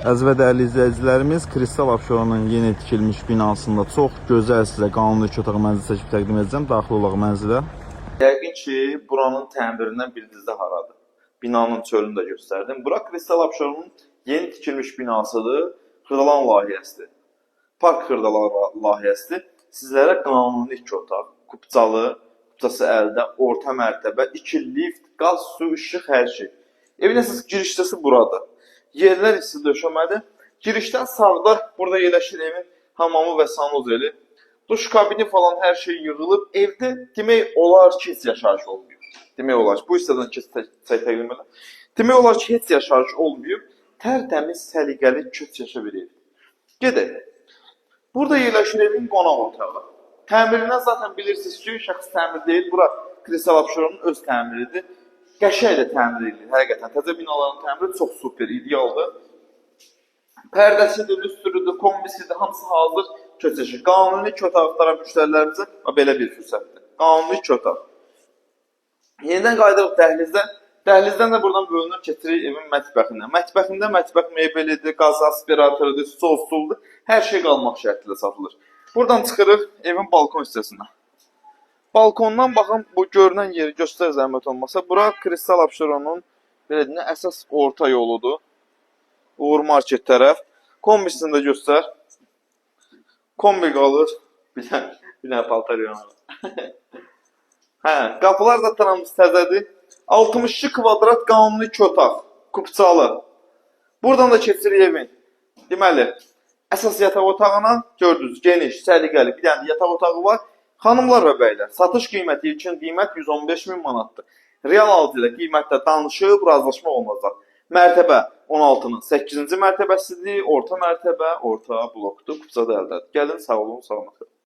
Əziz və dəyərli izləyicilərimiz, Kristal Abşeronun yeni tikilmiş binasında çox gözəl sizə qanuni 2 otaq mənzil çəkib təqdim edəcəm. Daxil olaq mənzilə. Yəqin ki, buranın təmirindən bildiniz də haradır. Binanın çölünü də göstərdim. Bura Kristal Abşeronun yeni tikilmiş binasıdır. Xırdalan layihəsidir. Park Xırdalan layihəsidir. Sizlərə qanuni 2 otaq, kupçalı, kupçası əldə, orta mərtəbə, 2 lift, qaz, su, işıq, hər şey. Evin əsas girişçisi buradır. Yerlər isə döşəmədir. Girişdən sağda burada yerləşir evin hamamı və sanuzeli. Duş kabini falan hər şey yığılıb. Evdə demək olar ki, heç yaşayış olmuyor. Demək olar ki, bu hissədən təqdim edirəm. Demək olar ki, heç yaşayış olmuyor. Tərtəmiz, səliqəli, köç yaşa bir ev. Gedək. Burada yerləşir evin qonaq otağı. Təmirindən zaten bilirsiniz ki, şəxs təmir deyil. Bura Kristal Abşeronun öz təmiridir. Qəşəng də təmir edilir. Həqiqətən təzə binaların təmiri çox super, idealdır. Pərdəsidir, lüstrüdür, kombisidir, hamısı hazır köçəşir. Qanuni 2 otaq axtaran müştərilərimizə belə bir fürsətdir. Qanuni 2 otaq. Yenidən qayıdırıq dəhlizdən. Dəhlizdən də buradan bölünür, keçirik evin mətbəxinə. Mətbəxində mətbəx mebelidir, qaz aspiratorudur, sosuldur. Hər şey qalmaq şərtilə satılır. Buradan çıxırıq evin balkon hissəsinə. Balkondan baxın, bu görünən yeri göstər zəhmət olmasa. Bura Kristal Abşeronun əsas orta yoludur. Uğur Market tərəf. Kombisini də göstər. Kombi qalır. Bir dənə paltar yanır. Qapılar da tanımız təzədir. 62 kvadrat qanuni 2 otaq. Kupçalı. Buradan da keçirik evin. Deməli, əsas yataq otağına gördünüz, geniş, səliqəli. Bir dənə yataq otağı var. Xanımlar və bəylər, satış qiyməti, ilkin qiymət 115.000 manatdır. Real alıcı ilə qiymətdə danışıb, razılaşma olunacaq. Mərtəbə 16-nın 8-ci mərtəbəsidir, orta mərtəbə, orta blokdur, kupça da əldədir. Gəlin, sağ olun, sağ olun.